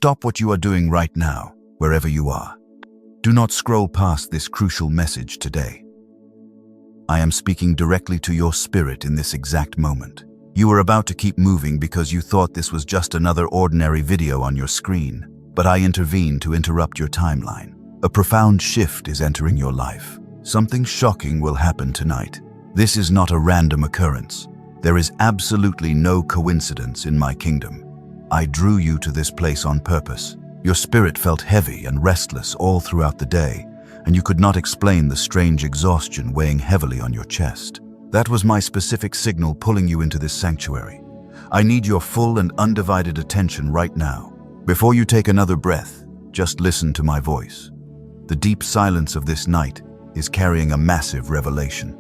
Stop what you are doing right now, wherever you are. Do not scroll past this crucial message today. I am speaking directly to your spirit in this exact moment. You were about to keep moving because you thought this was just another ordinary video on your screen, but I intervened to interrupt your timeline. A profound shift is entering your life. Something shocking will happen tonight. This is not a random occurrence. There is absolutely no coincidence in my kingdom. I drew you to this place on purpose. Your spirit felt heavy and restless all throughout the day, and you could not explain the strange exhaustion weighing heavily on your chest. That was my specific signal pulling you into this sanctuary. I need your full and undivided attention right now. Before you take another breath, just listen to my voice. The deep silence of this night is carrying a massive revelation.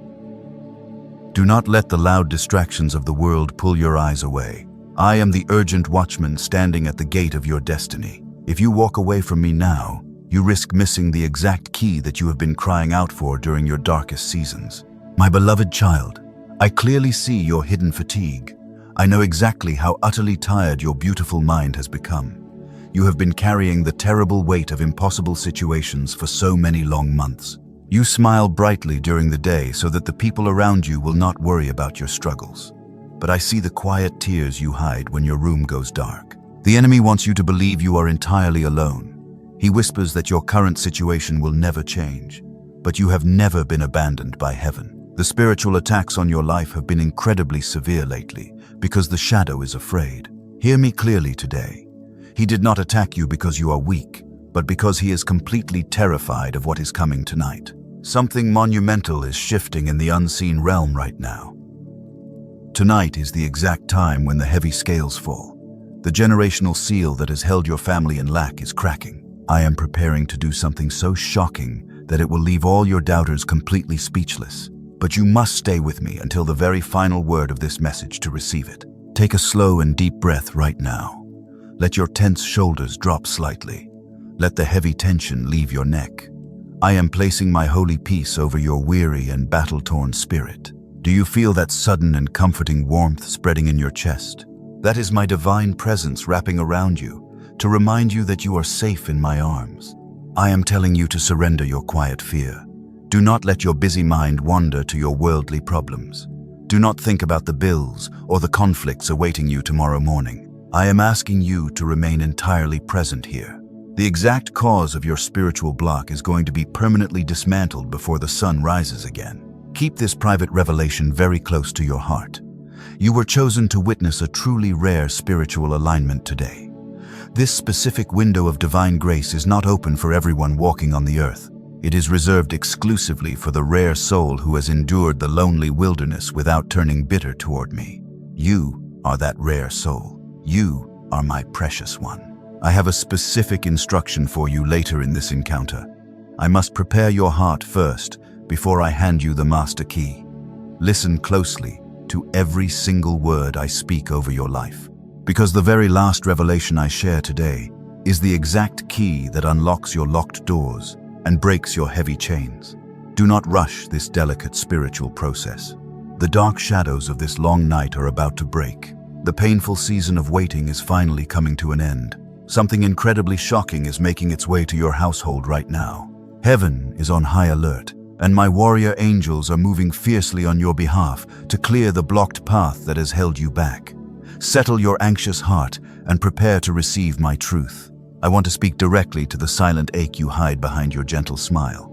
Do not let the loud distractions of the world pull your eyes away. I am the urgent watchman standing at the gate of your destiny. If you walk away from me now, you risk missing the exact key that you have been crying out for during your darkest seasons. My beloved child, I clearly see your hidden fatigue. I know exactly how utterly tired your beautiful mind has become. You have been carrying the terrible weight of impossible situations for so many long months. You smile brightly during the day so that the people around you will not worry about your struggles. But I see the quiet tears you hide when your room goes dark. The enemy wants you to believe you are entirely alone. He whispers that your current situation will never change. But you have never been abandoned by heaven. The spiritual attacks on your life have been incredibly severe lately because the shadow is afraid. Hear me clearly today. He did not attack you because you are weak, but because he is completely terrified of what is coming tonight. Something monumental is shifting in the unseen realm right now. Tonight is the exact time when the heavy scales fall. The generational seal that has held your family in lack is cracking. I am preparing to do something so shocking that it will leave all your doubters completely speechless. But you must stay with me until the very final word of this message to receive it. Take a slow and deep breath right now. Let your tense shoulders drop slightly. Let the heavy tension leave your neck. I am placing my holy peace over your weary and battle-torn spirit. Do you feel that sudden and comforting warmth spreading in your chest? That is my divine presence wrapping around you to remind you that you are safe in my arms. I am telling you to surrender your quiet fear. Do not let your busy mind wander to your worldly problems. Do not think about the bills or the conflicts awaiting you tomorrow morning. I am asking you to remain entirely present here. The exact cause of your spiritual block is going to be permanently dismantled before the sun rises again. Keep this private revelation very close to your heart. You were chosen to witness a truly rare spiritual alignment today. This specific window of divine grace is not open for everyone walking on the earth. It is reserved exclusively for the rare soul who has endured the lonely wilderness without turning bitter toward me. You are that rare soul. You are my precious one. I have a specific instruction for you later in this encounter. I must prepare your heart first before I hand you the master key. Listen closely to every single word I speak over your life, because the very last revelation I share today is the exact key that unlocks your locked doors and breaks your heavy chains. Do not rush this delicate spiritual process. The dark shadows of this long night are about to break. The painful season of waiting is finally coming to an end. Something incredibly shocking is making its way to your household right now. Heaven is on high alert, and my warrior angels are moving fiercely on your behalf to clear the blocked path that has held you back. Settle your anxious heart and prepare to receive my truth. I want to speak directly to the silent ache you hide behind your gentle smile.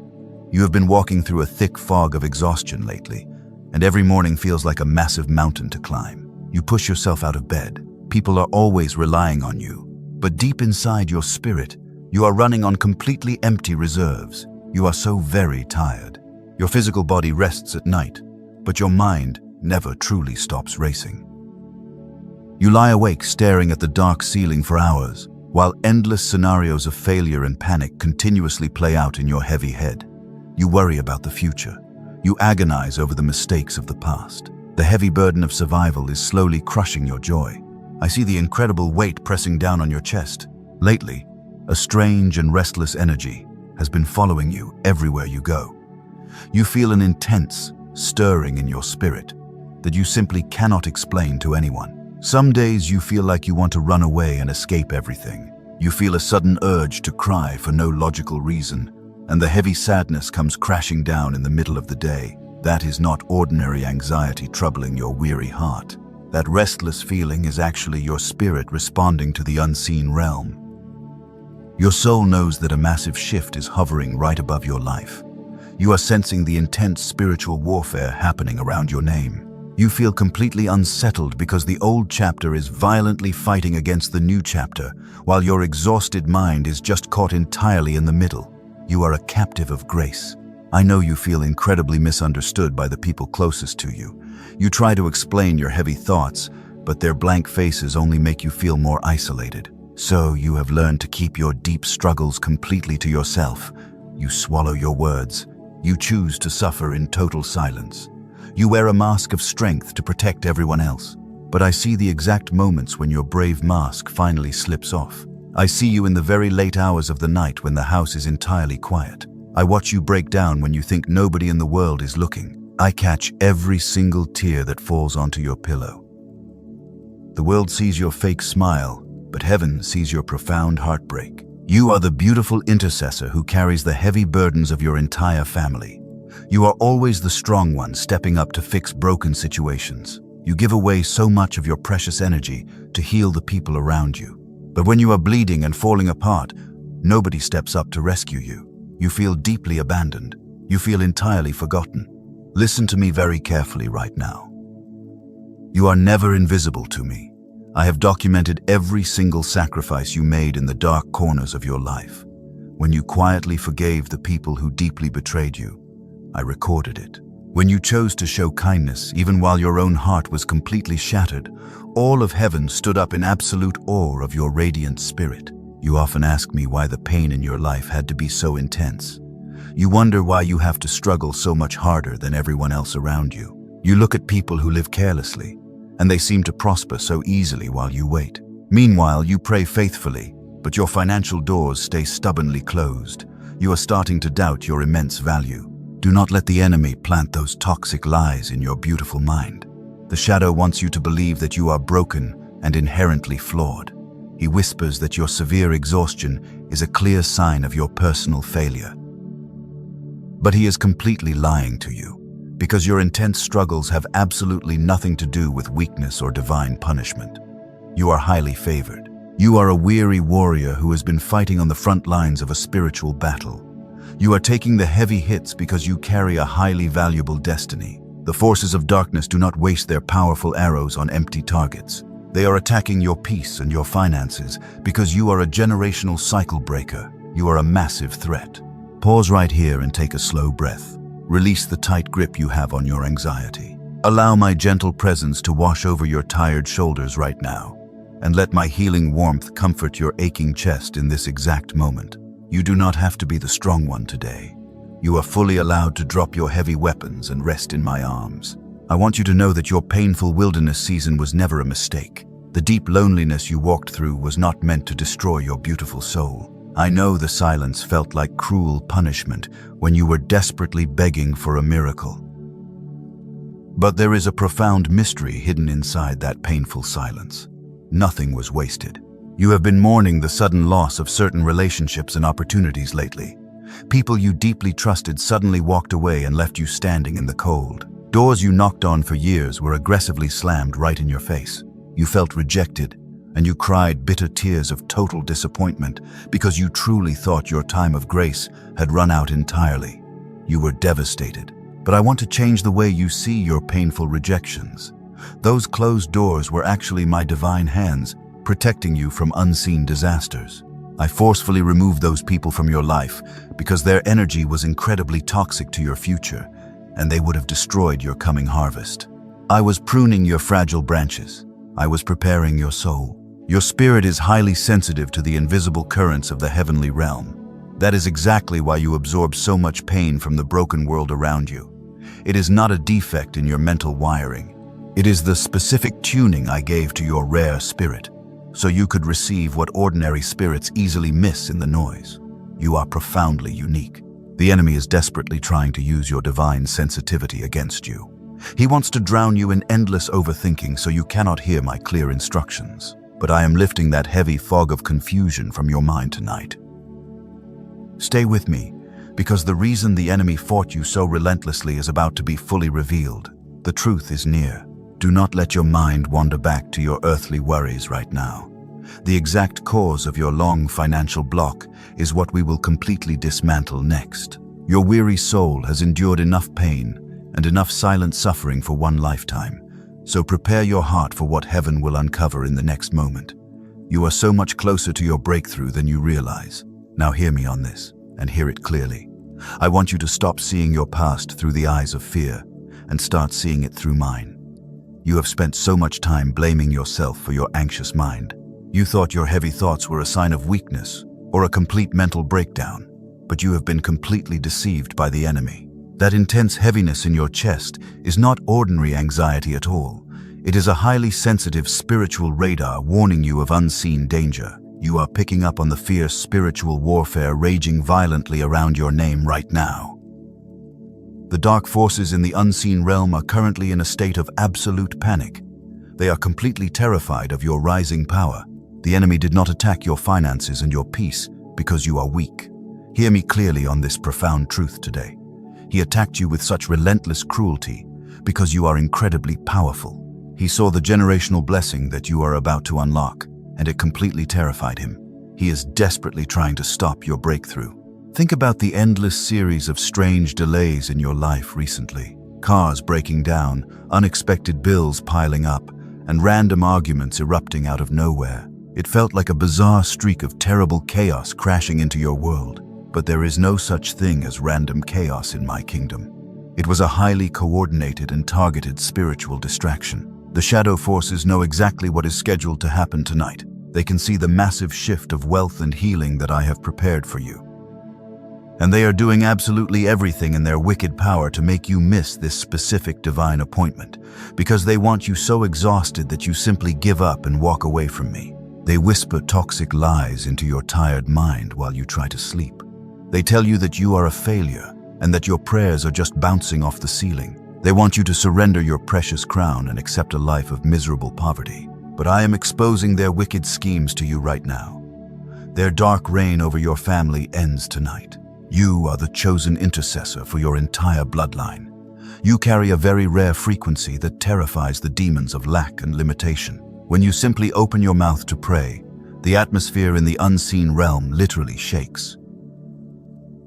You have been walking through a thick fog of exhaustion lately, and every morning feels like a massive mountain to climb. You push yourself out of bed. People are always relying on you. But deep inside your spirit, you are running on completely empty reserves. You are so very tired. Your physical body rests at night, but your mind never truly stops racing. You lie awake staring at the dark ceiling for hours, while endless scenarios of failure and panic continuously play out in your heavy head. You worry about the future. You agonize over the mistakes of the past. The heavy burden of survival is slowly crushing your joy. I see the incredible weight pressing down on your chest. Lately, a strange and restless energy has been following you everywhere you go. You feel an intense stirring in your spirit that you simply cannot explain to anyone. Some days you feel like you want to run away and escape everything. You feel a sudden urge to cry for no logical reason, and the heavy sadness comes crashing down in the middle of the day. That is not ordinary anxiety troubling your weary heart. That restless feeling is actually your spirit responding to the unseen realm. Your soul knows that a massive shift is hovering right above your life. You are sensing the intense spiritual warfare happening around your name. You feel completely unsettled because the old chapter is violently fighting against the new chapter, while your exhausted mind is just caught entirely in the middle. You are a captive of grace. I know you feel incredibly misunderstood by the people closest to you. You try to explain your heavy thoughts, but their blank faces only make you feel more isolated. So you have learned to keep your deep struggles completely to yourself. You swallow your words. You choose to suffer in total silence. You wear a mask of strength to protect everyone else. But I see the exact moments when your brave mask finally slips off. I see you in the very late hours of the night when the house is entirely quiet. I watch you break down when you think nobody in the world is looking. I catch every single tear that falls onto your pillow. The world sees your fake smile, but heaven sees your profound heartbreak. You are the beautiful intercessor who carries the heavy burdens of your entire family. You are always the strong one stepping up to fix broken situations. You give away so much of your precious energy to heal the people around you. But when you are bleeding and falling apart, nobody steps up to rescue you. You feel deeply abandoned. You feel entirely forgotten. Listen to me very carefully right now. You are never invisible to me. I have documented every single sacrifice you made in the dark corners of your life. When you quietly forgave the people who deeply betrayed you, I recorded it. When you chose to show kindness, even while your own heart was completely shattered, all of heaven stood up in absolute awe of your radiant spirit. You often ask me why the pain in your life had to be so intense. You wonder why you have to struggle so much harder than everyone else around you. You look at people who live carelessly, and they seem to prosper so easily while you wait. Meanwhile, you pray faithfully, but your financial doors stay stubbornly closed. You are starting to doubt your immense value. Do not let the enemy plant those toxic lies in your beautiful mind. The shadow wants you to believe that you are broken and inherently flawed. He whispers that your severe exhaustion is a clear sign of your personal failure. But he is completely lying to you, because your intense struggles have absolutely nothing to do with weakness or divine punishment. You are highly favored. You are a weary warrior who has been fighting on the front lines of a spiritual battle. You are taking the heavy hits because you carry a highly valuable destiny. The forces of darkness do not waste their powerful arrows on empty targets. They are attacking your peace and your finances because you are a generational cycle breaker. You are a massive threat. Pause right here and take a slow breath. Release the tight grip you have on your anxiety. Allow my gentle presence to wash over your tired shoulders right now, and let my healing warmth comfort your aching chest in this exact moment. You do not have to be the strong one today. You are fully allowed to drop your heavy weapons and rest in my arms. I want you to know that your painful wilderness season was never a mistake. The deep loneliness you walked through was not meant to destroy your beautiful soul. I know the silence felt like cruel punishment when you were desperately begging for a miracle. But there is a profound mystery hidden inside that painful silence. Nothing was wasted. You have been mourning the sudden loss of certain relationships and opportunities lately. People you deeply trusted suddenly walked away and left you standing in the cold. Doors you knocked on for years were aggressively slammed right in your face. You felt rejected, and you cried bitter tears of total disappointment because you truly thought your time of grace had run out entirely. You were devastated. But I want to change the way you see your painful rejections. Those closed doors were actually my divine hands protecting you from unseen disasters. I forcefully removed those people from your life because their energy was incredibly toxic to your future, and they would have destroyed your coming harvest. I was pruning your fragile branches. I was preparing your soul. Your spirit is highly sensitive to the invisible currents of the heavenly realm. That is exactly why you absorb so much pain from the broken world around you. It is not a defect in your mental wiring. It is the specific tuning I gave to your rare spirit, so you could receive what ordinary spirits easily miss in the noise. You are profoundly unique. The enemy is desperately trying to use your divine sensitivity against you. He wants to drown you in endless overthinking so you cannot hear my clear instructions. but I am lifting that heavy fog of confusion from your mind tonight. Stay with me, because the reason the enemy fought you so relentlessly is about to be fully revealed. The truth is near. Do not let your mind wander back to your earthly worries right now. The exact cause of your long financial block is what we will completely dismantle next. Your weary soul has endured enough pain and enough silent suffering for one lifetime, so prepare your heart for what heaven will uncover in the next moment. You are so much closer to your breakthrough than you realize. Now hear me on this, and hear it clearly. I want you to stop seeing your past through the eyes of fear and start seeing it through mine. You have spent so much time blaming yourself for your anxious mind. You thought your heavy thoughts were a sign of weakness or a complete mental breakdown, but you have been completely deceived by the enemy. That intense heaviness in your chest is not ordinary anxiety at all. It is a highly sensitive spiritual radar warning you of unseen danger. You are picking up on the fierce spiritual warfare raging violently around your name right now. The dark forces in the unseen realm are currently in a state of absolute panic. They are completely terrified of your rising power. The enemy did not attack your finances and your peace because you are weak. Hear me clearly on this profound truth today. He attacked you with such relentless cruelty because you are incredibly powerful. He saw the generational blessing that you are about to unlock, and it completely terrified him. He is desperately trying to stop your breakthrough. Think about the endless series of strange delays in your life recently. Cars breaking down, unexpected bills piling up, and random arguments erupting out of nowhere. It felt like a bizarre streak of terrible chaos crashing into your world. But there is no such thing as random chaos in my kingdom. It was a highly coordinated and targeted spiritual distraction. The shadow forces know exactly what is scheduled to happen tonight. They can see the massive shift of wealth and healing that I have prepared for you. And they are doing absolutely everything in their wicked power to make you miss this specific divine appointment, because they want you so exhausted that you simply give up and walk away from me. They whisper toxic lies into your tired mind while you try to sleep. They tell you that you are a failure and that your prayers are just bouncing off the ceiling. They want you to surrender your precious crown and accept a life of miserable poverty. But I am exposing their wicked schemes to you right now. Their dark reign over your family ends tonight. You are the chosen intercessor for your entire bloodline. You carry a very rare frequency that terrifies the demons of lack and limitation. When you simply open your mouth to pray, the atmosphere in the unseen realm literally shakes.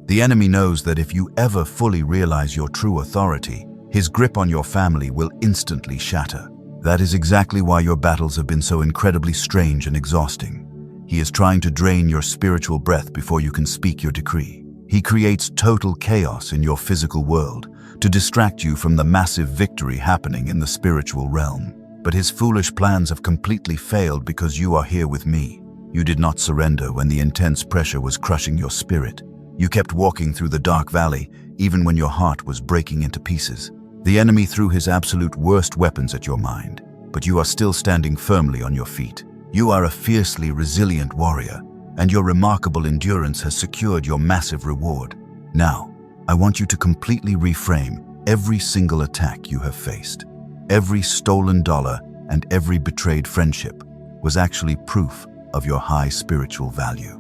The enemy knows that if you ever fully realize your true authority, his grip on your family will instantly shatter. That is exactly why your battles have been so incredibly strange and exhausting. He is trying to drain your spiritual breath before you can speak your decree. He creates total chaos in your physical world to distract you from the massive victory happening in the spiritual realm. But his foolish plans have completely failed because you are here with me. You did not surrender when the intense pressure was crushing your spirit. You kept walking through the dark valley, even when your heart was breaking into pieces. The enemy threw his absolute worst weapons at your mind, but you are still standing firmly on your feet. You are a fiercely resilient warrior, and your remarkable endurance has secured your massive reward. Now, I want you to completely reframe every single attack you have faced. Every stolen dollar and every betrayed friendship was actually proof of your high spiritual value.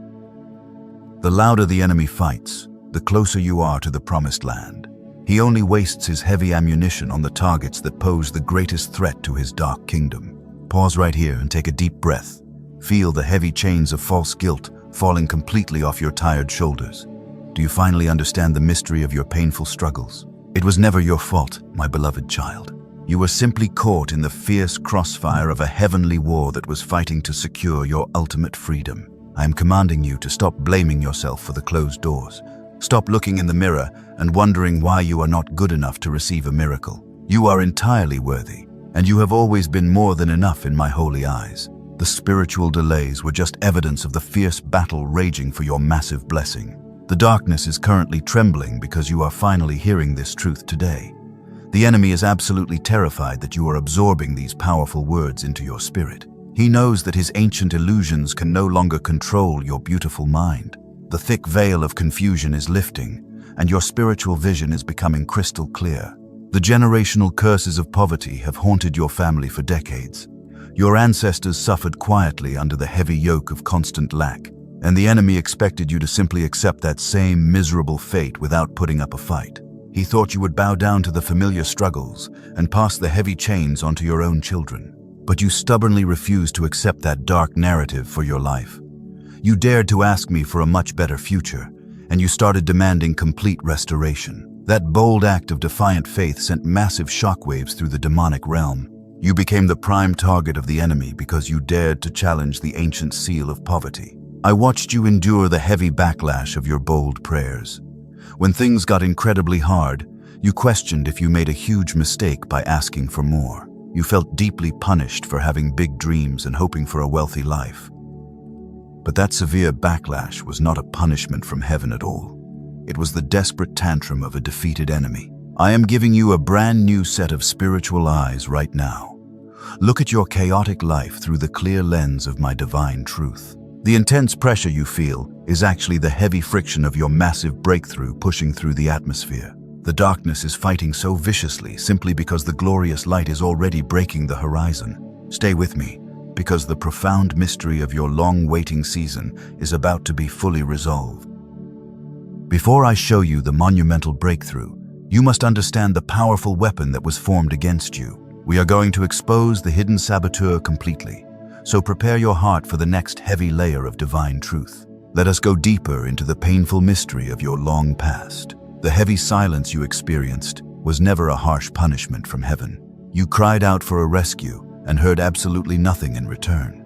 The louder the enemy fights, the closer you are to the promised land. He only wastes his heavy ammunition on the targets that pose the greatest threat to his dark kingdom. Pause right here and take a deep breath. Feel the heavy chains of false guilt falling completely off your tired shoulders. Do you finally understand the mystery of your painful struggles? It was never your fault, my beloved child. You were simply caught in the fierce crossfire of a heavenly war that was fighting to secure your ultimate freedom. I am commanding you to stop blaming yourself for the closed doors. Stop looking in the mirror and wondering why you are not good enough to receive a miracle. You are entirely worthy, and you have always been more than enough in my holy eyes. The spiritual delays were just evidence of the fierce battle raging for your massive blessing. The darkness is currently trembling because you are finally hearing this truth today. The enemy is absolutely terrified that you are absorbing these powerful words into your spirit. He knows that his ancient illusions can no longer control your beautiful mind. The thick veil of confusion is lifting, and your spiritual vision is becoming crystal clear. The generational curses of poverty have haunted your family for decades. Your ancestors suffered quietly under the heavy yoke of constant lack, and the enemy expected you to simply accept that same miserable fate without putting up a fight. He thought you would bow down to the familiar struggles and pass the heavy chains onto your own children. But you stubbornly refused to accept that dark narrative for your life. You dared to ask me for a much better future, and you started demanding complete restoration. That bold act of defiant faith sent massive shockwaves through the demonic realm. You became the prime target of the enemy because you dared to challenge the ancient seal of poverty. I watched you endure the heavy backlash of your bold prayers. When things got incredibly hard, you questioned if you made a huge mistake by asking for more. You felt deeply punished for having big dreams and hoping for a wealthy life. But that severe backlash was not a punishment from heaven at all. It was the desperate tantrum of a defeated enemy. I am giving you a brand new set of spiritual eyes right now. Look at your chaotic life through the clear lens of my divine truth. The intense pressure you feel is actually the heavy friction of your massive breakthrough pushing through the atmosphere. The darkness is fighting so viciously simply because the glorious light is already breaking the horizon. Stay with me, because the profound mystery of your long waiting season is about to be fully resolved. Before I show you the monumental breakthrough, you must understand the powerful weapon that was formed against you. We are going to expose the hidden saboteur completely, so prepare your heart for the next heavy layer of divine truth. Let us go deeper into the painful mystery of your long past. The heavy silence you experienced was never a harsh punishment from heaven. You cried out for a rescue and heard absolutely nothing in return.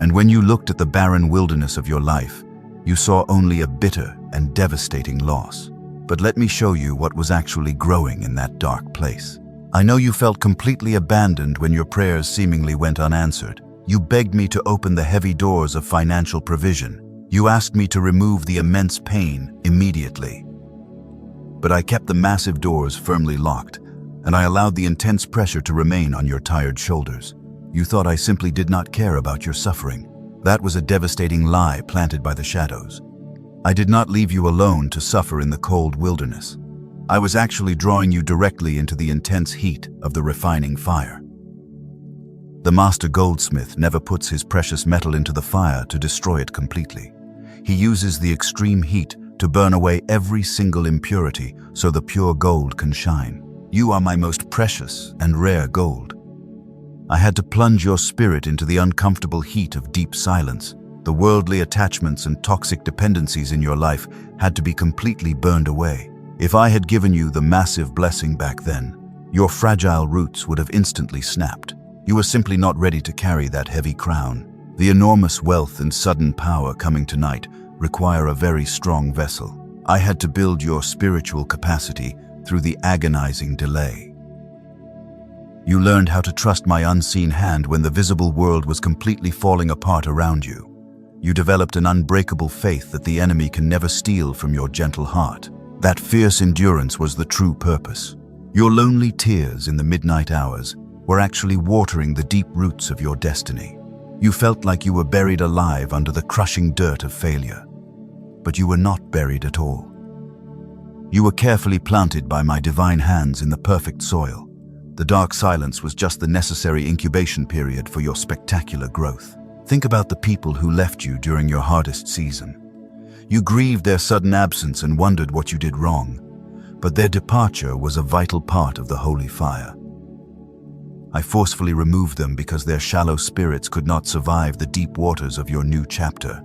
And when you looked at the barren wilderness of your life, you saw only a bitter and devastating loss. But let me show you what was actually growing in that dark place. I know you felt completely abandoned when your prayers seemingly went unanswered. You begged me to open the heavy doors of financial provision. You asked me to remove the immense pain immediately. But I kept the massive doors firmly locked, and I allowed the intense pressure to remain on your tired shoulders. You thought I simply did not care about your suffering. That was a devastating lie planted by the shadows. I did not leave you alone to suffer in the cold wilderness. I was actually drawing you directly into the intense heat of the refining fire. The master goldsmith never puts his precious metal into the fire to destroy it completely. He uses the extreme heat to burn away every single impurity so the pure gold can shine. You are my most precious and rare gold. I had to plunge your spirit into the uncomfortable heat of deep silence. The worldly attachments and toxic dependencies in your life had to be completely burned away. If I had given you the massive blessing back then, your fragile roots would have instantly snapped. You were simply not ready to carry that heavy crown. The enormous wealth and sudden power coming tonight require a very strong vessel. I had to build your spiritual capacity through the agonizing delay. You learned how to trust my unseen hand when the visible world was completely falling apart around you. You developed an unbreakable faith that the enemy can never steal from your gentle heart. That fierce endurance was the true purpose. Your lonely tears in the midnight hours were actually watering the deep roots of your destiny. You felt like you were buried alive under the crushing dirt of failure. But you were not buried at all. You were carefully planted by my divine hands in the perfect soil. The dark silence was just the necessary incubation period for your spectacular growth. Think about the people who left you during your hardest season. You grieved their sudden absence and wondered what you did wrong, but their departure was a vital part of the holy fire. I forcefully removed them because their shallow spirits could not survive the deep waters of your new chapter.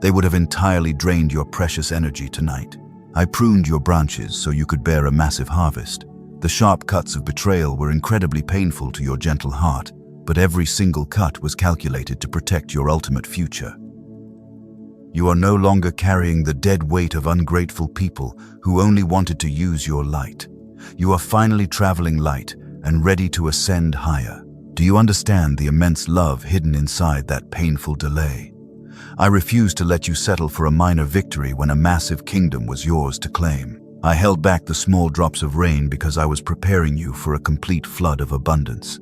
They would have entirely drained your precious energy tonight. I pruned your branches so you could bear a massive harvest. The sharp cuts of betrayal were incredibly painful to your gentle heart, but every single cut was calculated to protect your ultimate future. You are no longer carrying the dead weight of ungrateful people who only wanted to use your light. You are finally traveling light and ready to ascend higher. Do you understand the immense love hidden inside that painful delay? I refused to let you settle for a minor victory when a massive kingdom was yours to claim. I held back the small drops of rain because I was preparing you for a complete flood of abundance.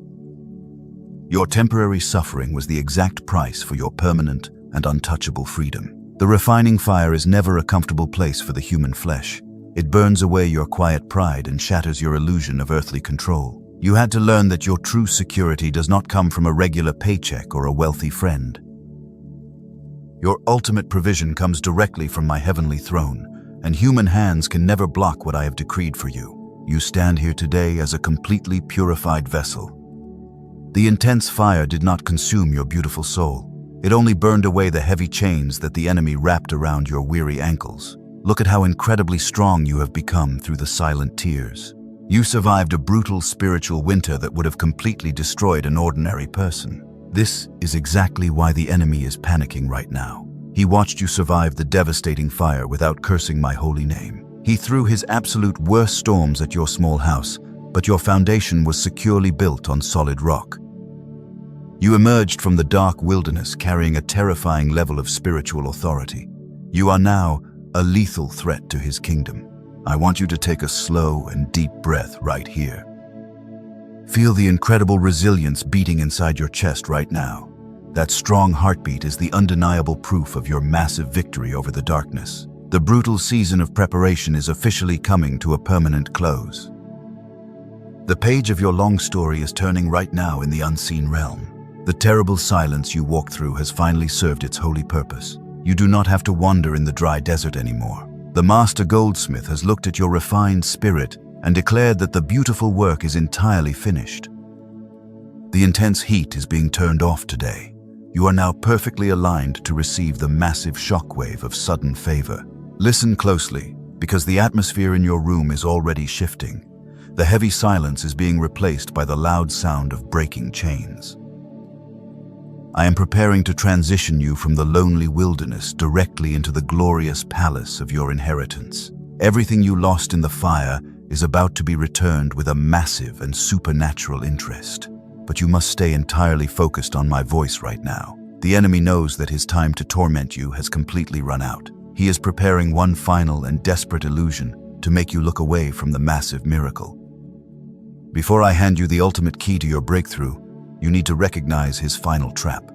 Your temporary suffering was the exact price for your permanent and untouchable freedom. The refining fire is never a comfortable place for the human flesh. It burns away your quiet pride and shatters your illusion of earthly control. You had to learn that your true security does not come from a regular paycheck or a wealthy friend. Your ultimate provision comes directly from my heavenly throne, and human hands can never block what I have decreed for you. You stand here today as a completely purified vessel. The intense fire did not consume your beautiful soul. It only burned away the heavy chains that the enemy wrapped around your weary ankles. Look at how incredibly strong you have become through the silent tears. You survived a brutal spiritual winter that would have completely destroyed an ordinary person. This is exactly why the enemy is panicking right now. He watched you survive the devastating fire without cursing my holy name. He threw his absolute worst storms at your small house, but your foundation was securely built on solid rock. You emerged from the dark wilderness carrying a terrifying level of spiritual authority. You are now a lethal threat to his kingdom. I want you to take a slow and deep breath right here. Feel the incredible resilience beating inside your chest right now. That strong heartbeat is the undeniable proof of your massive victory over the darkness. The brutal season of preparation is officially coming to a permanent close. The page of your long story is turning right now in the unseen realm. The terrible silence you walked through has finally served its holy purpose. You do not have to wander in the dry desert anymore. The master goldsmith has looked at your refined spirit and declared that the beautiful work is entirely finished. The intense heat is being turned off today. You are now perfectly aligned to receive the massive shockwave of sudden favor. Listen closely, because the atmosphere in your room is already shifting. The heavy silence is being replaced by the loud sound of breaking chains. I am preparing to transition you from the lonely wilderness directly into the glorious palace of your inheritance. Everything you lost in the fire is about to be returned with a massive and supernatural interest. But you must stay entirely focused on my voice right now. The enemy knows that his time to torment you has completely run out. He is preparing one final and desperate illusion to make you look away from the massive miracle. Before I hand you the ultimate key to your breakthrough, you need to recognize his final trap.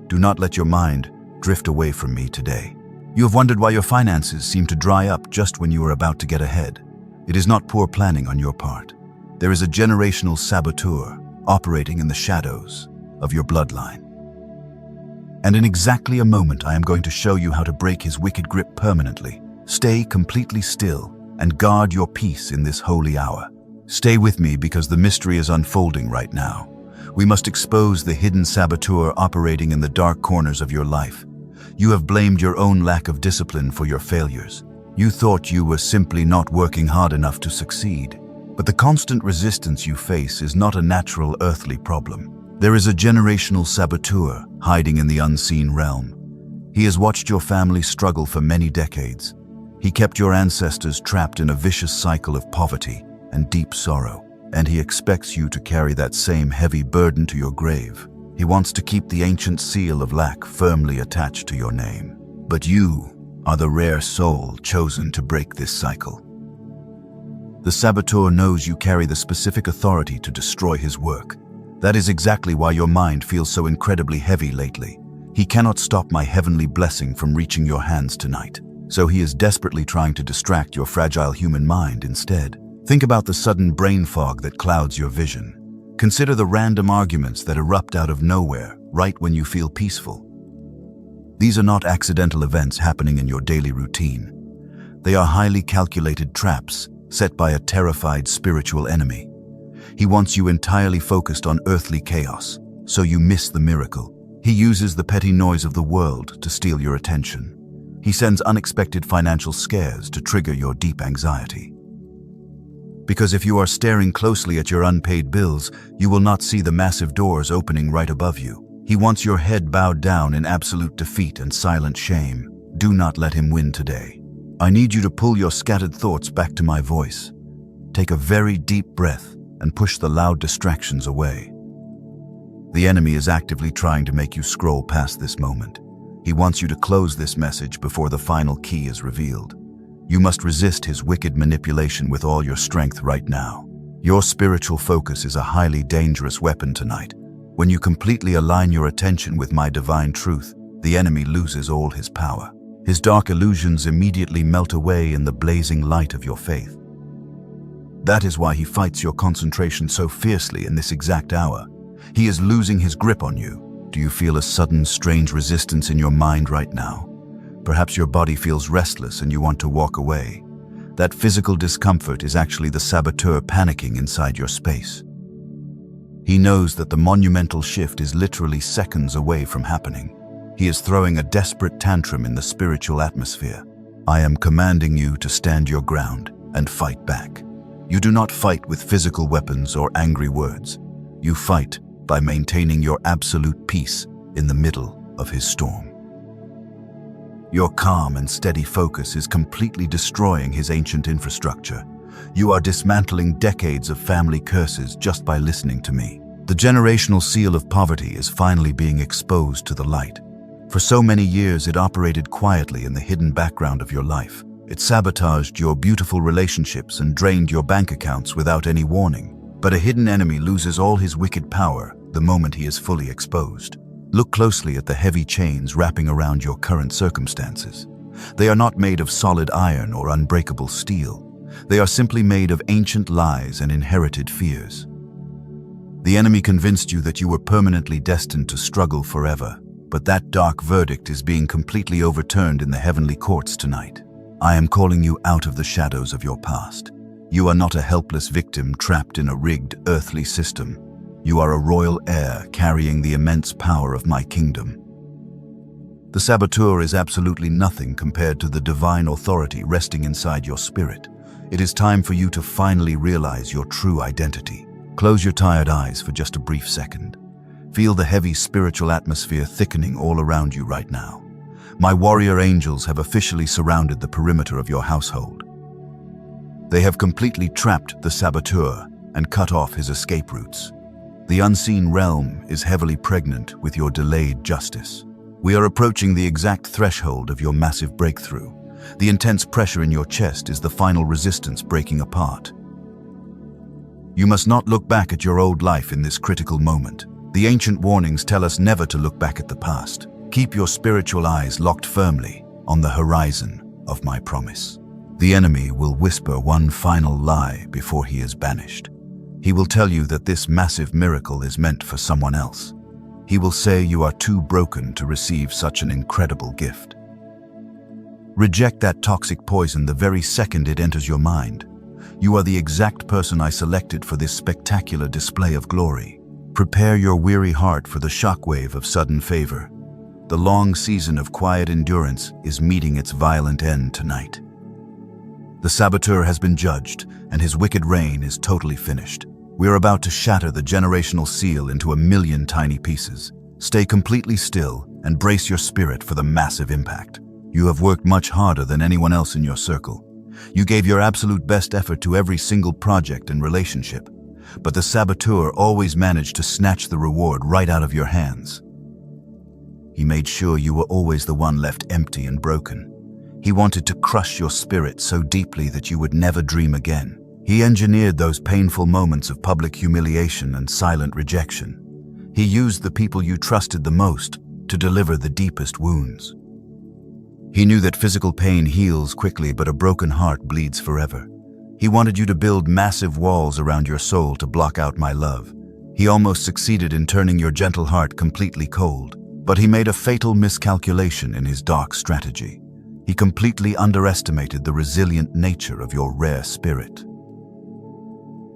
Do not let your mind drift away from me today. You have wondered why your finances seem to dry up just when you are about to get ahead. It is not poor planning on your part. There is a generational saboteur operating in the shadows of your bloodline. And in exactly a moment, I am going to show you how to break his wicked grip permanently. Stay completely still and guard your peace in this holy hour. Stay with me because the mystery is unfolding right now. We must expose the hidden saboteur operating in the dark corners of your life. You have blamed your own lack of discipline for your failures. You thought you were simply not working hard enough to succeed. But the constant resistance you face is not a natural earthly problem. There is a generational saboteur hiding in the unseen realm. He has watched your family struggle for many decades. He kept your ancestors trapped in a vicious cycle of poverty and deep sorrow. And he expects you to carry that same heavy burden to your grave. He wants to keep the ancient seal of lack firmly attached to your name. But you are the rare soul chosen to break this cycle. The saboteur knows you carry the specific authority to destroy his work. That is exactly why your mind feels so incredibly heavy lately. He cannot stop my heavenly blessing from reaching your hands tonight. So he is desperately trying to distract your fragile human mind instead. Think about the sudden brain fog that clouds your vision. Consider the random arguments that erupt out of nowhere right when you feel peaceful. These are not accidental events happening in your daily routine. They are highly calculated traps set by a terrified spiritual enemy. He wants you entirely focused on earthly chaos, so you miss the miracle. He uses the petty noise of the world to steal your attention. He sends unexpected financial scares to trigger your deep anxiety. Because if you are staring closely at your unpaid bills, you will not see the massive doors opening right above you. He wants your head bowed down in absolute defeat and silent shame. Do not let him win today. I need you to pull your scattered thoughts back to my voice. Take a very deep breath and push the loud distractions away. The enemy is actively trying to make you scroll past this moment. He wants you to close this message before the final key is revealed. You must resist his wicked manipulation with all your strength right now. Your spiritual focus is a highly dangerous weapon tonight. When you completely align your attention with my divine truth, the enemy loses all his power. His dark illusions immediately melt away in the blazing light of your faith. That is why he fights your concentration so fiercely in this exact hour. He is losing his grip on you. Do you feel a sudden, strange resistance in your mind right now? Perhaps your body feels restless and you want to walk away. That physical discomfort is actually the saboteur panicking inside your space. He knows that the monumental shift is literally seconds away from happening. He is throwing a desperate tantrum in the spiritual atmosphere. I am commanding you to stand your ground and fight back. You do not fight with physical weapons or angry words. You fight by maintaining your absolute peace in the middle of his storm. Your calm and steady focus is completely destroying his ancient infrastructure. You are dismantling decades of family curses just by listening to me. The generational seal of poverty is finally being exposed to the light. For so many years, it operated quietly in the hidden background of your life. It sabotaged your beautiful relationships and drained your bank accounts without any warning. But a hidden enemy loses all his wicked power the moment he is fully exposed. Look closely at the heavy chains wrapping around your current circumstances. They are not made of solid iron or unbreakable steel. They are simply made of ancient lies and inherited fears. The enemy convinced you that you were permanently destined to struggle forever, but that dark verdict is being completely overturned in the heavenly courts tonight. I am calling you out of the shadows of your past. You are not a helpless victim trapped in a rigged earthly system. You are a royal heir carrying the immense power of my kingdom. The saboteur is absolutely nothing compared to the divine authority resting inside your spirit. It is time for you to finally realize your true identity. Close your tired eyes for just a brief second. Feel the heavy spiritual atmosphere thickening all around you right now. My warrior angels have officially surrounded the perimeter of your household. They have completely trapped the saboteur and cut off his escape routes. The unseen realm is heavily pregnant with your delayed justice. We are approaching the exact threshold of your massive breakthrough. The intense pressure in your chest is the final resistance breaking apart. You must not look back at your old life in this critical moment. The ancient warnings tell us never to look back at the past. Keep your spiritual eyes locked firmly on the horizon of my promise. The enemy will whisper one final lie before he is banished. He will tell you that this massive miracle is meant for someone else. He will say you are too broken to receive such an incredible gift. Reject that toxic poison the very second it enters your mind. You are the exact person I selected for this spectacular display of glory. Prepare your weary heart for the shockwave of sudden favor. The long season of quiet endurance is meeting its violent end tonight. The saboteur has been judged, and his wicked reign is totally finished. We are about to shatter the generational seal into 1,000,000 tiny pieces. Stay completely still and brace your spirit for the massive impact. You have worked much harder than anyone else in your circle. You gave your absolute best effort to every single project and relationship, but the saboteur always managed to snatch the reward right out of your hands. He made sure you were always the one left empty and broken. He wanted to crush your spirit so deeply that you would never dream again. He engineered those painful moments of public humiliation and silent rejection. He used the people you trusted the most to deliver the deepest wounds. He knew that physical pain heals quickly, but a broken heart bleeds forever. He wanted you to build massive walls around your soul to block out my love. He almost succeeded in turning your gentle heart completely cold, but he made a fatal miscalculation in his dark strategy. He completely underestimated the resilient nature of your rare spirit.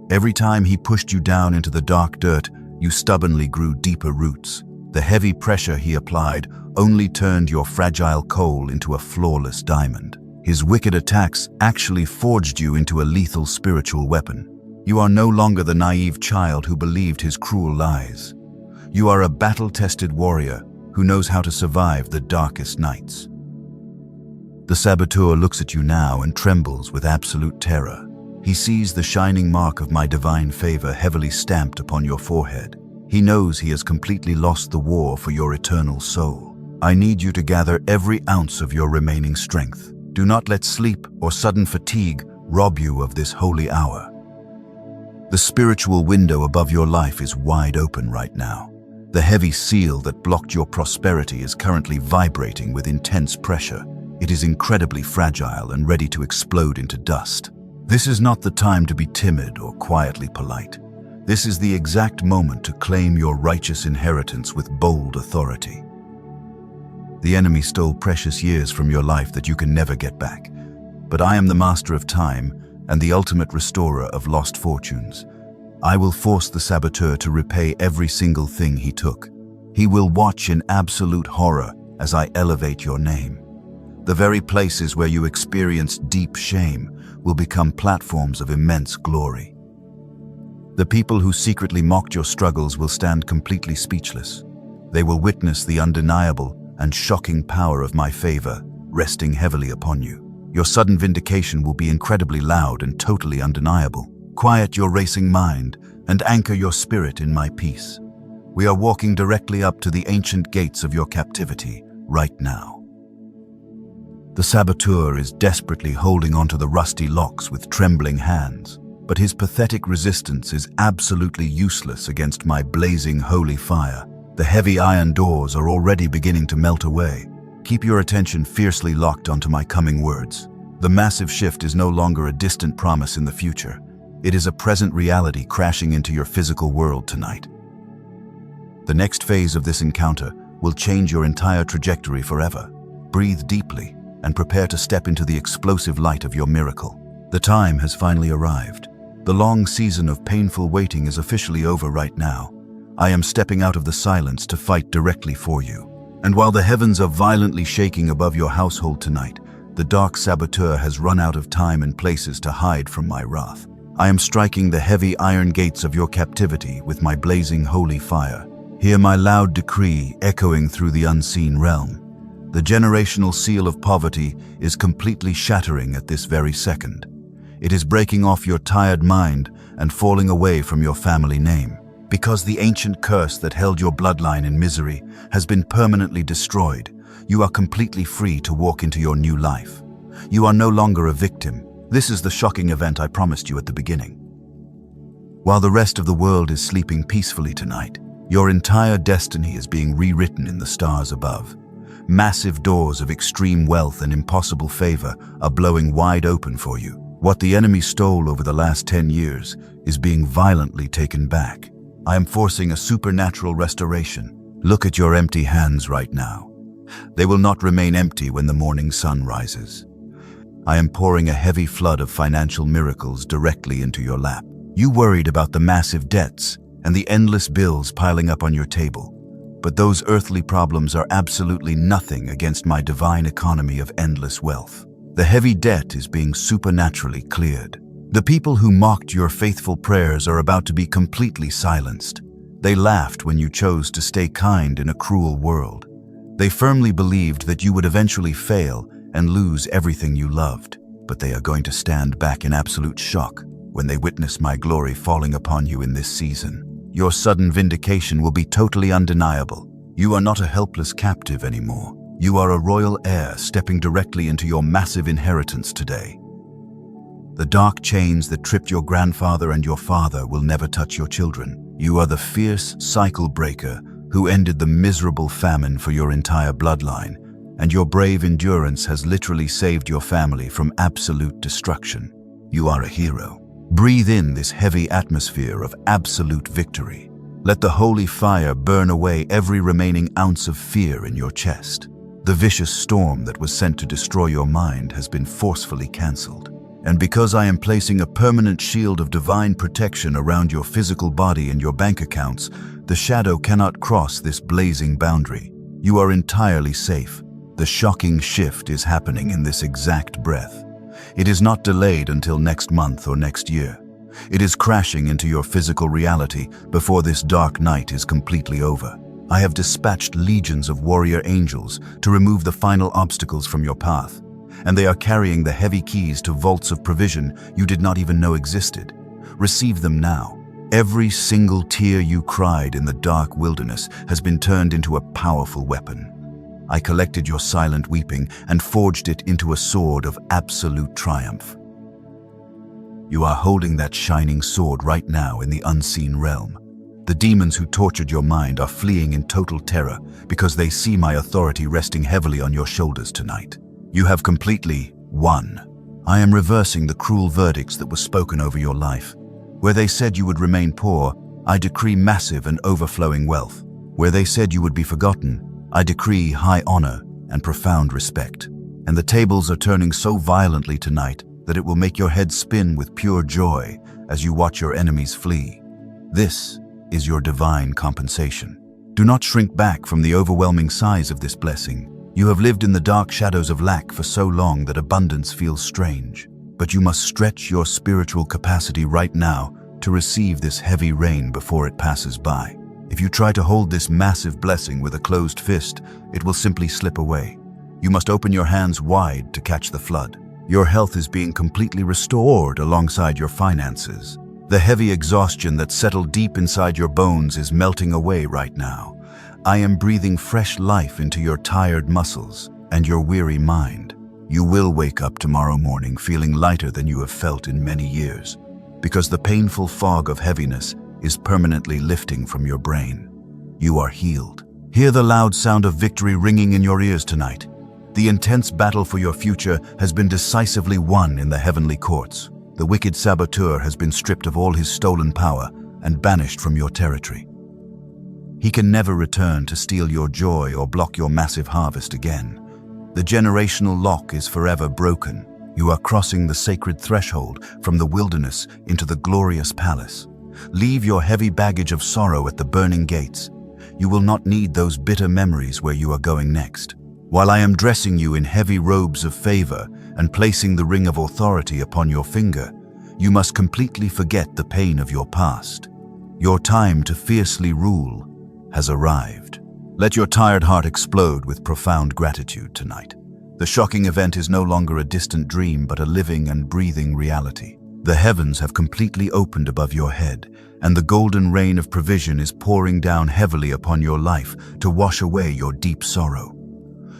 Every time he pushed you down into the dark dirt, you stubbornly grew deeper roots. The heavy pressure he applied only turned your fragile coal into a flawless diamond. His wicked attacks actually forged you into a lethal spiritual weapon. You are no longer the naive child who believed his cruel lies. You are a battle-tested warrior who knows how to survive the darkest nights. The saboteur looks at you now and trembles with absolute terror. He sees the shining mark of my divine favor heavily stamped upon your forehead. He knows he has completely lost the war for your eternal soul. I need you to gather every ounce of your remaining strength. Do not let sleep or sudden fatigue rob you of this holy hour. The spiritual window above your life is wide open right now. The heavy seal that blocked your prosperity is currently vibrating with intense pressure. It is incredibly fragile and ready to explode into dust. This is not the time to be timid or quietly polite. This is the exact moment to claim your righteous inheritance with bold authority. The enemy stole precious years from your life that you can never get back. But I am the master of time and the ultimate restorer of lost fortunes. I will force the saboteur to repay every single thing he took. He will watch in absolute horror as I elevate your name. The very places where you experienced deep shame will become platforms of immense glory. The people who secretly mocked your struggles will stand completely speechless. They will witness the undeniable and shocking power of my favor resting heavily upon you. Your sudden vindication will be incredibly loud and totally undeniable. Quiet your racing mind and anchor your spirit in my peace. We are walking directly up to the ancient gates of your captivity right now. The saboteur is desperately holding onto the rusty locks with trembling hands, but his pathetic resistance is absolutely useless against my blazing holy fire. The heavy iron doors are already beginning to melt away. Keep your attention fiercely locked onto my coming words. The massive shift is no longer a distant promise in the future. It is a present reality crashing into your physical world tonight. The next phase of this encounter will change your entire trajectory forever. Breathe deeply and prepare to step into the explosive light of your miracle. The time has finally arrived. The long season of painful waiting is officially over right now. I am stepping out of the silence to fight directly for you. And while the heavens are violently shaking above your household tonight, the dark saboteur has run out of time and places to hide from my wrath. I am striking the heavy iron gates of your captivity with my blazing holy fire. Hear my loud decree echoing through the unseen realm. The generational seal of poverty is completely shattering at this very second. It is breaking off your tired mind and falling away from your family name. Because the ancient curse that held your bloodline in misery has been permanently destroyed, you are completely free to walk into your new life. You are no longer a victim. This is the shocking event I promised you at the beginning. While the rest of the world is sleeping peacefully tonight, your entire destiny is being rewritten in the stars above. Massive doors of extreme wealth and impossible favor are blowing wide open for you. What the enemy stole over the last 10 years is being violently taken back. I am forcing a supernatural restoration. Look at your empty hands right now. They will not remain empty when the morning sun rises. I am pouring a heavy flood of financial miracles directly into your lap. You worried about the massive debts and the endless bills piling up on your table. But those earthly problems are absolutely nothing against my divine economy of endless wealth. The heavy debt is being supernaturally cleared. The people who mocked your faithful prayers are about to be completely silenced. They laughed when you chose to stay kind in a cruel world. They firmly believed that you would eventually fail and lose everything you loved. But they are going to stand back in absolute shock when they witness my glory falling upon you in this season. Your sudden vindication will be totally undeniable. You are not a helpless captive anymore. You are a royal heir stepping directly into your massive inheritance today. The dark chains that tripped your grandfather and your father will never touch your children. You are the fierce cycle breaker who ended the miserable famine for your entire bloodline, and your brave endurance has literally saved your family from absolute destruction. You are a hero. Breathe in this heavy atmosphere of absolute victory. Let the holy fire burn away every remaining ounce of fear in your chest. The vicious storm that was sent to destroy your mind has been forcefully cancelled. And because I am placing a permanent shield of divine protection around your physical body and your bank accounts, the shadow cannot cross this blazing boundary. You are entirely safe. The shocking shift is happening in this exact breath. It is not delayed until next month or next year. It is crashing into your physical reality before this dark night is completely over. I have dispatched legions of warrior angels to remove the final obstacles from your path, and they are carrying the heavy keys to vaults of provision you did not even know existed. Receive them now. Every single tear you cried in the dark wilderness has been turned into a powerful weapon. I collected your silent weeping and forged it into a sword of absolute triumph. You are holding that shining sword right now in the unseen realm. The demons who tortured your mind are fleeing in total terror because they see my authority resting heavily on your shoulders tonight. You have completely won. I am reversing the cruel verdicts that were spoken over your life. Where they said you would remain poor, I decree massive and overflowing wealth. Where they said you would be forgotten, I decree high honor and profound respect. And the tables are turning so violently tonight that it will make your head spin with pure joy as you watch your enemies flee. This is your divine compensation. Do not shrink back from the overwhelming size of this blessing. You have lived in the dark shadows of lack for so long that abundance feels strange. But you must stretch your spiritual capacity right now to receive this heavy rain before it passes by. If you try to hold this massive blessing with a closed fist, it will simply slip away. You must open your hands wide to catch the flood. Your health is being completely restored alongside your finances. The heavy exhaustion that settled deep inside your bones is melting away right now. I am breathing fresh life into your tired muscles and your weary mind. You will wake up tomorrow morning feeling lighter than you have felt in many years, because the painful fog of heaviness is permanently lifting from your brain. You are healed. Hear the loud sound of victory ringing in your ears tonight. The intense battle for your future has been decisively won in the heavenly courts. The wicked saboteur has been stripped of all his stolen power and banished from your territory. He can never return to steal your joy or block your massive harvest again. The generational lock is forever broken. You are crossing the sacred threshold from the wilderness into the glorious palace. Leave your heavy baggage of sorrow at the burning gates. You will not need those bitter memories where you are going next. While I am dressing you in heavy robes of favor and placing the ring of authority upon your finger, you must completely forget the pain of your past. Your time to fiercely rule has arrived. Let your tired heart explode with profound gratitude tonight. The shocking event is no longer a distant dream but a living and breathing reality. The heavens have completely opened above your head, and the golden rain of provision is pouring down heavily upon your life to wash away your deep sorrow.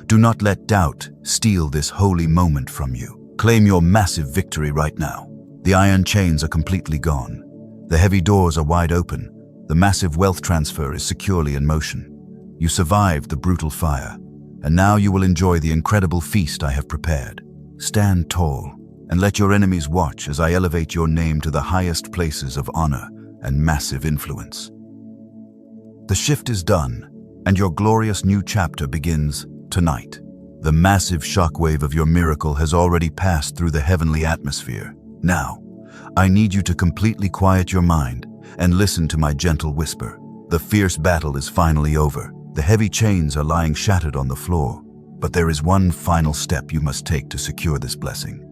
Do not let doubt steal this holy moment from you. Claim your massive victory right now. The iron chains are completely gone. The heavy doors are wide open. The massive wealth transfer is securely in motion. You survived the brutal fire, and now you will enjoy the incredible feast I have prepared. Stand tall and let your enemies watch as I elevate your name to the highest places of honor and massive influence. The shift is done, and your glorious new chapter begins tonight. The massive shockwave of your miracle has already passed through the heavenly atmosphere. Now, I need you to completely quiet your mind and listen to my gentle whisper. The fierce battle is finally over. The heavy chains are lying shattered on the floor, but there is one final step you must take to secure this blessing.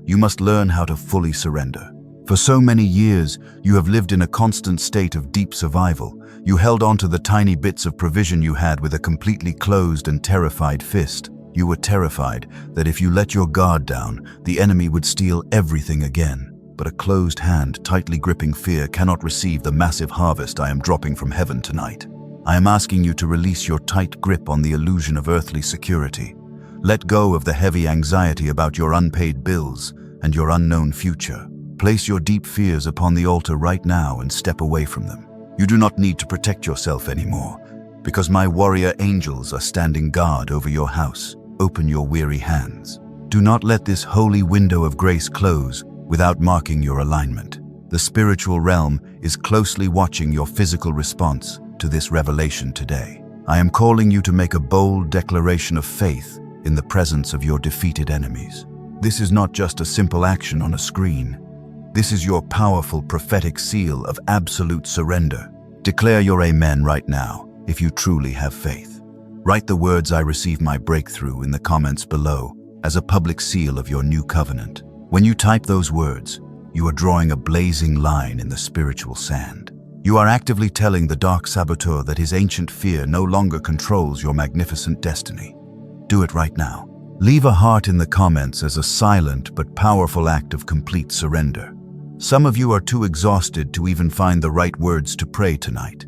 You must learn how to fully surrender. For so many years, you have lived in a constant state of deep survival. You held on to the tiny bits of provision you had with a completely closed and terrified fist. You were terrified that if you let your guard down, the enemy would steal everything again. But a closed hand, tightly gripping fear, cannot receive the massive harvest I am dropping from heaven tonight. I am asking you to release your tight grip on the illusion of earthly security. Let go of the heavy anxiety about your unpaid bills and your unknown future. Place your deep fears upon the altar right now and step away from them. You do not need to protect yourself anymore, because my warrior angels are standing guard over your house. Open your weary hands. Do not let this holy window of grace close without marking your alignment. The spiritual realm is closely watching your physical response to this revelation today. I am calling you to make a bold declaration of faith in the presence of your defeated enemies. This is not just a simple action on a screen. This is your powerful prophetic seal of absolute surrender. Declare your amen right now if you truly have faith. Write the words "I receive my breakthrough" in the comments below as a public seal of your new covenant. When you type those words, you are drawing a blazing line in the spiritual sand. You are actively telling the dark saboteur that his ancient fear no longer controls your magnificent destiny. Do it right now. Leave a heart in the comments as a silent but powerful act of complete surrender. Some of you are too exhausted to even find the right words to pray tonight,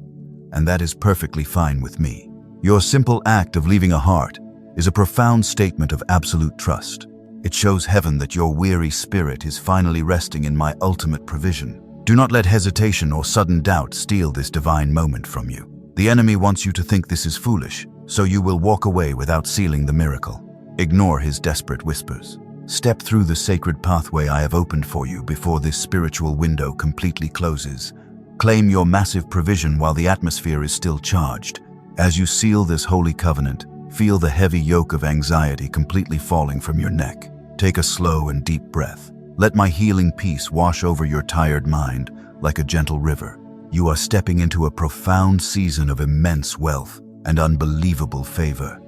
and that is perfectly fine with me. Your simple act of leaving a heart is a profound statement of absolute trust. It shows heaven that your weary spirit is finally resting in my ultimate provision. Do not let hesitation or sudden doubt steal this divine moment from you. The enemy wants you to think this is foolish, so you will walk away without sealing the miracle. Ignore his desperate whispers. Step through the sacred pathway I have opened for you before this spiritual window completely closes. Claim your massive provision while the atmosphere is still charged. As you seal this holy covenant, feel the heavy yoke of anxiety completely falling from your neck. Take a slow and deep breath. Let my healing peace wash over your tired mind like a gentle river. You are stepping into a profound season of immense wealth and unbelievable favor.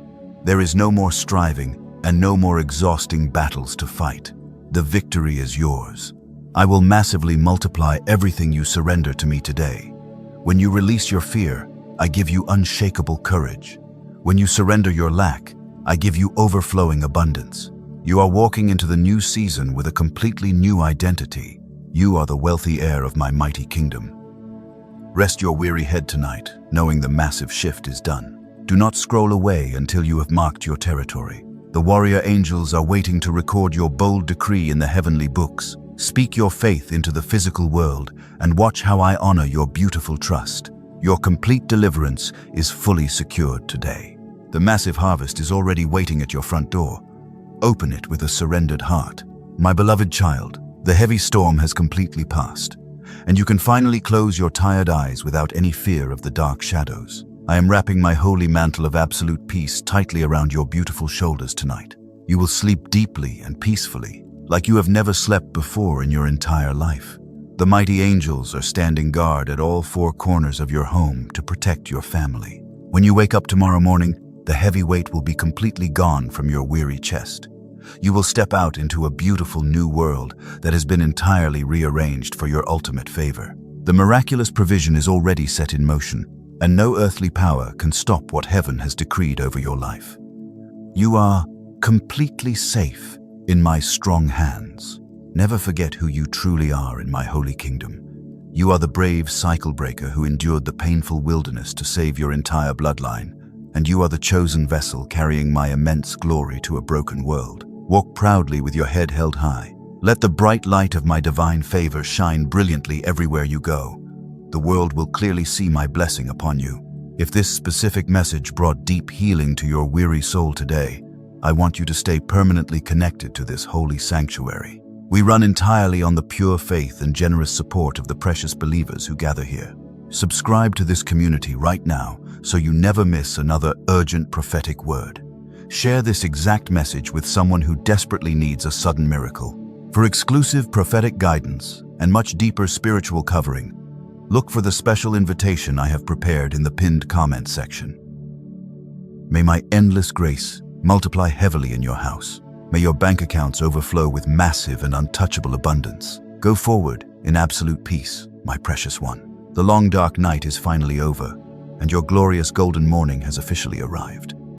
There is no more striving and no more exhausting battles to fight. The victory is yours. I will massively multiply everything you surrender to me today. When you release your fear, I give you unshakable courage. When you surrender your lack, I give you overflowing abundance. You are walking into the new season with a completely new identity. You are the wealthy heir of my mighty kingdom. Rest your weary head tonight, knowing the massive shift is done. Do not scroll away until you have marked your territory. The warrior angels are waiting to record your bold decree in the heavenly books. Speak your faith into the physical world and watch how I honor your beautiful trust. Your complete deliverance is fully secured today. The massive harvest is already waiting at your front door. Open it with a surrendered heart. My beloved child, the heavy storm has completely passed, and you can finally close your tired eyes without any fear of the dark shadows. I am wrapping my holy mantle of absolute peace tightly around your beautiful shoulders tonight. You will sleep deeply and peacefully, like you have never slept before in your entire life. The mighty angels are standing guard at all four corners of your home to protect your family. When you wake up tomorrow morning, the heavy weight will be completely gone from your weary chest. You will step out into a beautiful new world that has been entirely rearranged for your ultimate favor. The miraculous provision is already set in motion, and no earthly power can stop what heaven has decreed over your life. You are completely safe in my strong hands. Never forget who you truly are in my holy kingdom. You are the brave cycle breaker who endured the painful wilderness to save your entire bloodline, and you are the chosen vessel carrying my immense glory to a broken world. Walk proudly with your head held high. Let the bright light of my divine favor shine brilliantly everywhere you go. The world will clearly see my blessing upon you. If this specific message brought deep healing to your weary soul today, I want you to stay permanently connected to this holy sanctuary. We run entirely on the pure faith and generous support of the precious believers who gather here. Subscribe to this community right now so you never miss another urgent prophetic word. Share this exact message with someone who desperately needs a sudden miracle. For exclusive prophetic guidance and much deeper spiritual covering, look for the special invitation I have prepared in the pinned comment section. May my endless grace multiply heavily in your house. May your bank accounts overflow with massive and untouchable abundance. Go forward in absolute peace, my precious one. The long dark night is finally over, and your glorious golden morning has officially arrived.